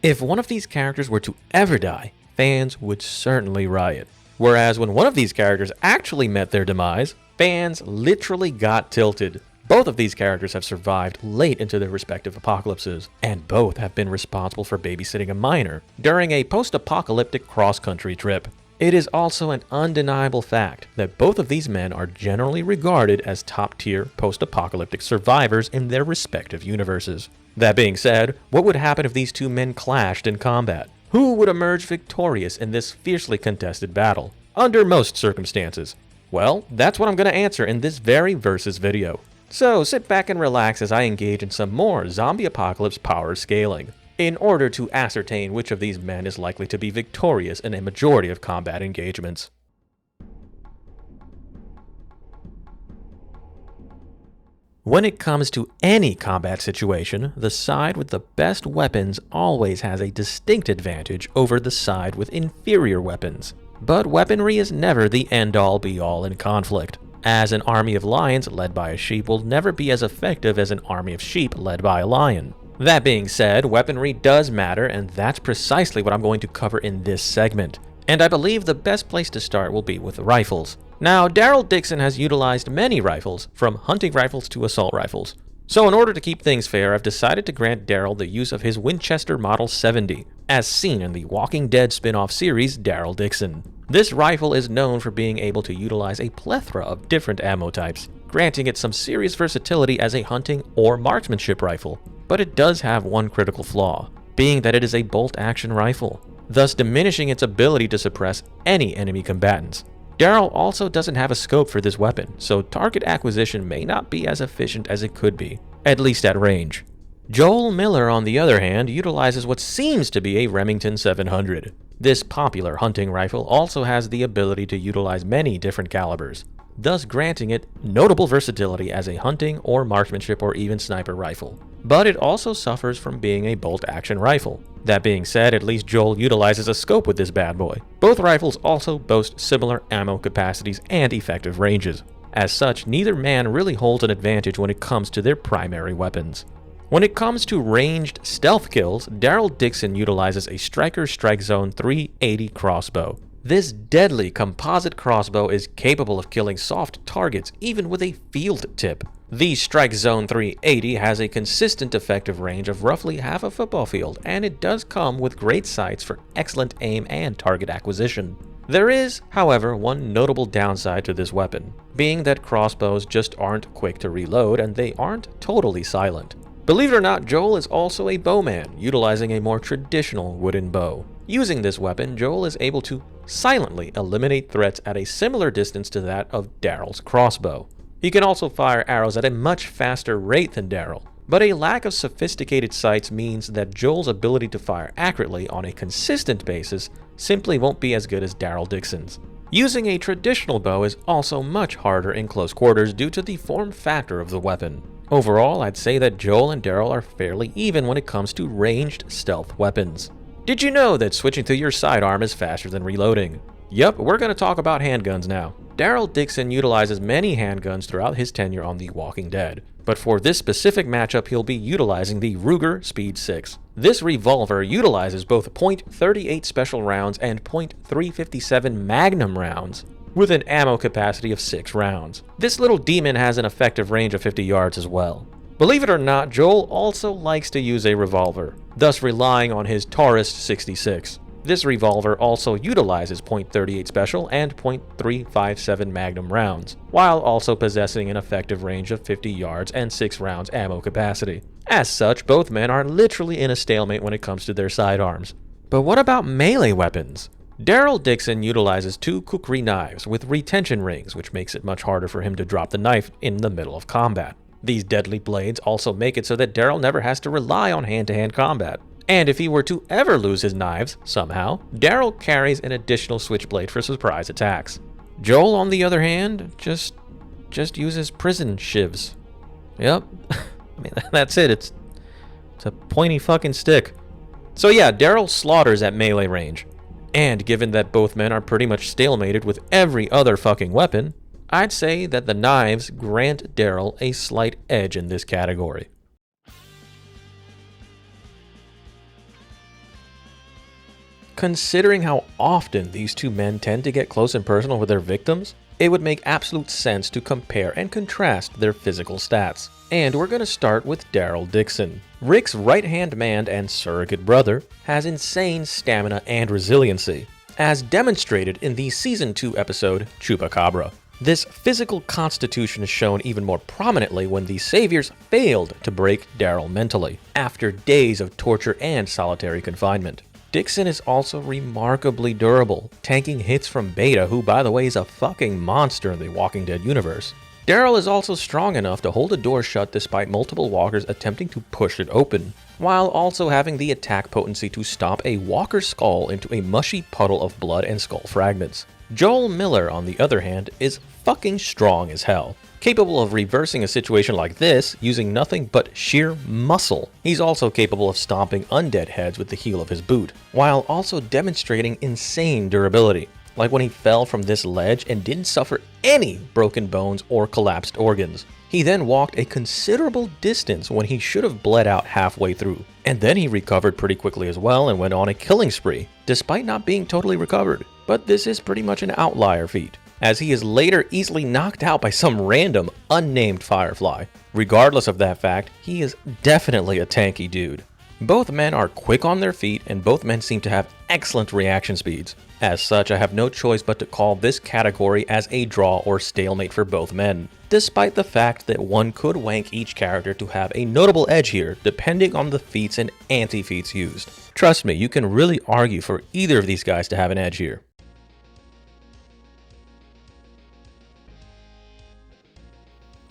If one of these characters were to ever die, fans would certainly riot. Whereas when one of these characters actually met their demise, fans literally got tilted. Both of these characters have survived late into their respective apocalypses, and both have been responsible for babysitting a minor during a post-apocalyptic cross-country trip. It is also an undeniable fact that both of these men are generally regarded as top-tier post-apocalyptic survivors in their respective universes. That being said, what would happen if these two men clashed in combat? Who would emerge victorious in this fiercely contested battle, under most circumstances? Well, that's what I'm going to answer in this very Versus video. So sit back and relax as I engage in some more zombie apocalypse power scaling, in order to ascertain which of these men is likely to be victorious in a majority of combat engagements. When it comes to any combat situation, the side with the best weapons always has a distinct advantage over the side with inferior weapons. But weaponry is never the end-all be-all in conflict, as an army of lions led by a sheep will never be as effective as an army of sheep led by a lion. That being said, weaponry does matter, and that's precisely what I'm going to cover in this segment. And I believe the best place to start will be with rifles. Now, Daryl Dixon has utilized many rifles, from hunting rifles to assault rifles. So in order to keep things fair, I've decided to grant Daryl the use of his Winchester Model 70, as seen in the Walking Dead spin-off series Daryl Dixon. This rifle is known for being able to utilize a plethora of different ammo types, granting it some serious versatility as a hunting or marksmanship rifle. But it does have one critical flaw, being that it is a bolt-action rifle, thus diminishing its ability to suppress any enemy combatants. Daryl also doesn't have a scope for this weapon, so target acquisition may not be as efficient as it could be, at least at range. Joel Miller, on the other hand, utilizes what seems to be a Remington 700. This popular hunting rifle also has the ability to utilize many different calibers, thus granting it notable versatility as a hunting or marksmanship or even sniper rifle. But it also suffers from being a bolt-action rifle. That being said, at least Joel utilizes a scope with this bad boy. Both rifles also boast similar ammo capacities and effective ranges. As such, neither man really holds an advantage when it comes to their primary weapons. When it comes to ranged stealth kills, Daryl Dixon utilizes a Striker Strike Zone 380 crossbow. This deadly composite crossbow is capable of killing soft targets even with a field tip. The Strike Zone 380 has a consistent effective range of roughly half a football field, and it does come with great sights for excellent aim and target acquisition. There is, however, one notable downside to this weapon, being that crossbows just aren't quick to reload and they aren't totally silent. Believe it or not, Joel is also a bowman, utilizing a more traditional wooden bow. Using this weapon, Joel is able to silently eliminate threats at a similar distance to that of Daryl's crossbow. He can also fire arrows at a much faster rate than Daryl, but a lack of sophisticated sights means that Joel's ability to fire accurately on a consistent basis simply won't be as good as Daryl Dixon's. Using a traditional bow is also much harder in close quarters due to the form factor of the weapon. Overall, I'd say that Joel and Daryl are fairly even when it comes to ranged stealth weapons. Did you know that switching to your sidearm is faster than reloading? Yup, we're going to talk about handguns now. Daryl Dixon utilizes many handguns throughout his tenure on The Walking Dead, but for this specific matchup he'll be utilizing the Ruger Speed 6. This revolver utilizes both .38 special rounds and .357 Magnum rounds, with an ammo capacity of 6 rounds. This little demon has an effective range of 50 yards as well. Believe it or not, Joel also likes to use a revolver, thus relying on his Taurus 66. This revolver also utilizes .38 special and .357 Magnum rounds, while also possessing an effective range of 50 yards and 6 rounds ammo capacity. As such, both men are literally in a stalemate when it comes to their sidearms. But what about melee weapons? Daryl Dixon utilizes 2 kukri knives with retention rings, which makes it much harder for him to drop the knife in the middle of combat. These deadly blades also make it so that Daryl never has to rely on hand-to-hand combat. And if he were to ever lose his knives, somehow, Daryl carries an additional switchblade for surprise attacks. Joel, on the other hand, just uses prison shivs. Yep, I mean, that's it, it's a pointy fucking stick. So yeah, Daryl slaughters at melee range. And given that both men are pretty much stalemated with every other fucking weapon, I'd say that the knives grant Daryl a slight edge in this category. Considering how often these two men tend to get close and personal with their victims, it would make absolute sense to compare and contrast their physical stats. And we're going to start with Daryl Dixon. Rick's right-hand man and surrogate brother has insane stamina and resiliency, as demonstrated in the Season 2 episode Chupacabra. This physical constitution is shown even more prominently when the Saviors failed to break Daryl mentally, after days of torture and solitary confinement. Dixon is also remarkably durable, tanking hits from Beta, who by the way is a fucking monster in the Walking Dead universe. Daryl is also strong enough to hold a door shut despite multiple walkers attempting to push it open, while also having the attack potency to stomp a walker's skull into a mushy puddle of blood and skull fragments. Joel Miller, on the other hand, is fucking strong as hell, capable of reversing a situation like this using nothing but sheer muscle. He's also capable of stomping undead heads with the heel of his boot, while also demonstrating insane durability, like when he fell from this ledge and didn't suffer any broken bones or collapsed organs. He then walked a considerable distance when he should have bled out halfway through, and then he recovered pretty quickly as well and went on a killing spree, despite not being totally recovered. But this is pretty much an outlier feat, as he is later easily knocked out by some random, unnamed Firefly. Regardless of that fact, he is definitely a tanky dude. Both men are quick on their feet, and both men seem to have excellent reaction speeds. As such, I have no choice but to call this category as a draw or stalemate for both men, despite the fact that one could wank each character to have a notable edge here, depending on the feats and anti-feats used. Trust me, you can really argue for either of these guys to have an edge here.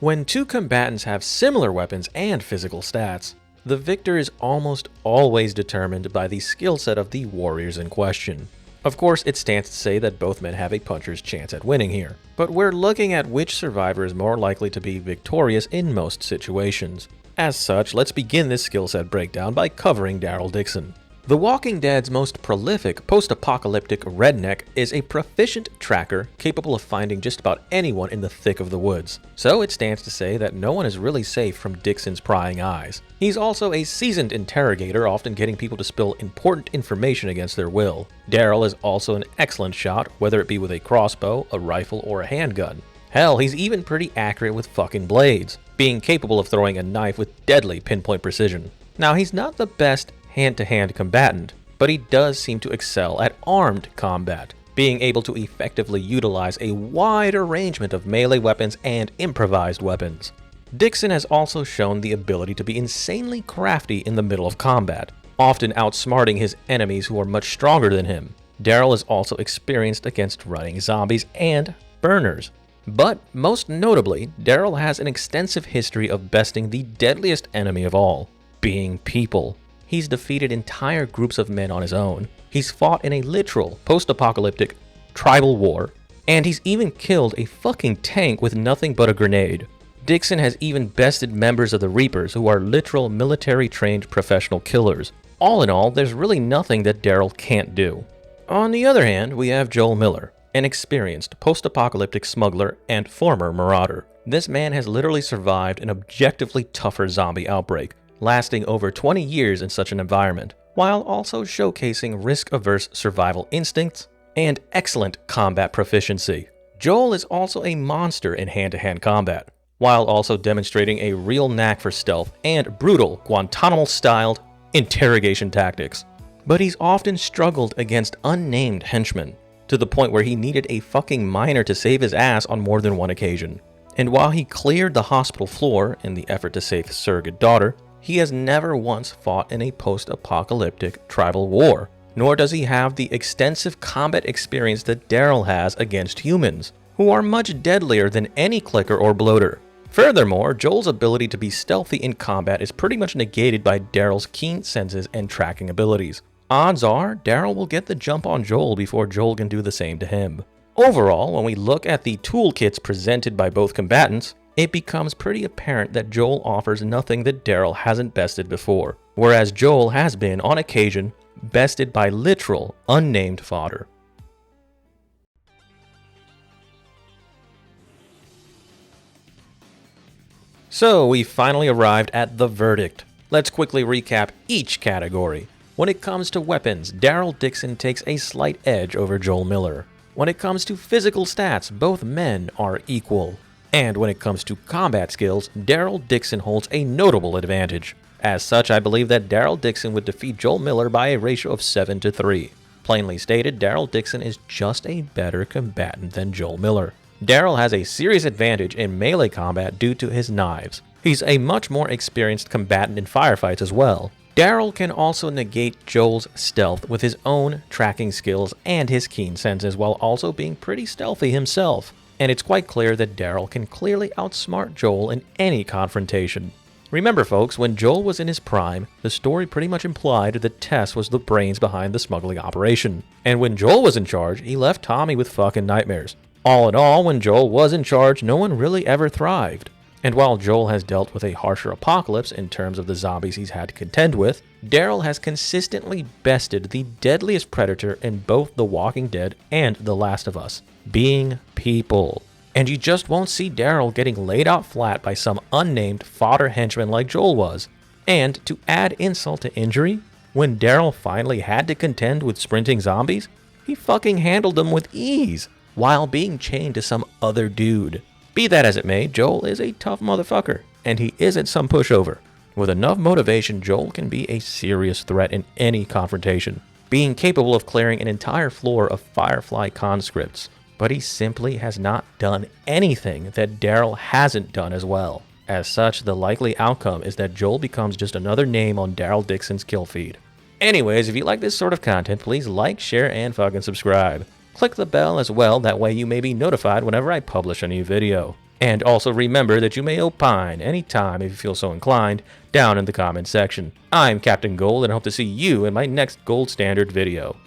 When two combatants have similar weapons and physical stats, the victor is almost always determined by the skill set of the warriors in question. Of course, it stands to say that both men have a puncher's chance at winning here, but we're looking at which survivor is more likely to be victorious in most situations. As such, let's begin this skill set breakdown by covering Daryl Dixon. The Walking Dead's most prolific post-apocalyptic redneck is a proficient tracker capable of finding just about anyone in the thick of the woods, so it stands to say that no one is really safe from Dixon's prying eyes. He's also a seasoned interrogator, often getting people to spill important information against their will. Daryl is also an excellent shot, whether it be with a crossbow, a rifle, or a handgun. Hell, he's even pretty accurate with fucking blades, being capable of throwing a knife with deadly pinpoint precision. Now, he's not the best hand-to-hand combatant, but he does seem to excel at armed combat, being able to effectively utilize a wide arrangement of melee weapons and improvised weapons. Dixon has also shown the ability to be insanely crafty in the middle of combat, often outsmarting his enemies who are much stronger than him. Daryl is also experienced against running zombies and burners. But most notably, Daryl has an extensive history of besting the deadliest enemy of all, being people. He's defeated entire groups of men on his own. He's fought in a literal post-apocalyptic tribal war, and he's even killed a fucking tank with nothing but a grenade. Dixon has even bested members of the Reapers, who are literal military-trained professional killers. All in all, there's really nothing that Daryl can't do. On the other hand, we have Joel Miller, an experienced post-apocalyptic smuggler and former marauder. This man has literally survived an objectively tougher zombie outbreak, lasting over 20 years in such an environment, while also showcasing risk-averse survival instincts and excellent combat proficiency. Joel is also a monster in hand-to-hand combat, while also demonstrating a real knack for stealth and brutal Guantanamo-styled interrogation tactics. But he's often struggled against unnamed henchmen, to the point where he needed a fucking miner to save his ass on more than one occasion. And while he cleared the hospital floor in the effort to save his surrogate daughter, he has never once fought in a post-apocalyptic tribal war, nor does he have the extensive combat experience that Daryl has against humans, who are much deadlier than any clicker or bloater. Furthermore, Joel's ability to be stealthy in combat is pretty much negated by Daryl's keen senses and tracking abilities. Odds are, Daryl will get the jump on Joel before Joel can do the same to him. Overall, when we look at the toolkits presented by both combatants, it becomes pretty apparent that Joel offers nothing that Daryl hasn't bested before, whereas Joel has been, on occasion, bested by literal, unnamed fodder. So, we finally arrived at the verdict. Let's quickly recap each category. When it comes to weapons, Daryl Dixon takes a slight edge over Joel Miller. When it comes to physical stats, both men are equal. And when it comes to combat skills, Daryl Dixon holds a notable advantage. As such, I believe that Daryl Dixon would defeat Joel Miller by a ratio of 7-3. Plainly stated, Daryl Dixon is just a better combatant than Joel Miller. Daryl has a serious advantage in melee combat due to his knives. He's a much more experienced combatant in firefights as well. Daryl can also negate Joel's stealth with his own tracking skills and his keen senses while also being pretty stealthy himself. And it's quite clear that Daryl can clearly outsmart Joel in any confrontation. Remember folks, when Joel was in his prime, the story pretty much implied that Tess was the brains behind the smuggling operation. And when Joel was in charge, he left Tommy with fucking nightmares. All in all, when Joel was in charge, no one really ever thrived. And while Joel has dealt with a harsher apocalypse in terms of the zombies he's had to contend with, Daryl has consistently bested the deadliest predator in both The Walking Dead and The Last of Us, being people. And you just won't see Daryl getting laid out flat by some unnamed fodder henchman like Joel was. And to add insult to injury, when Daryl finally had to contend with sprinting zombies, he fucking handled them with ease, while being chained to some other dude. Be that as it may, Joel is a tough motherfucker, and he isn't some pushover. With enough motivation, Joel can be a serious threat in any confrontation, being capable of clearing an entire floor of Firefly conscripts. But he simply has not done anything that Daryl hasn't done as well. As such, the likely outcome is that Joel becomes just another name on Daryl Dixon's kill feed. Anyways, if you like this sort of content, please like, share, and fucking subscribe. Click the bell as well, that way you may be notified whenever I publish a new video. And also remember that you may opine anytime if you feel so inclined down in the comments section. I'm Captain Gold and I hope to see you in my next Gold Standard video.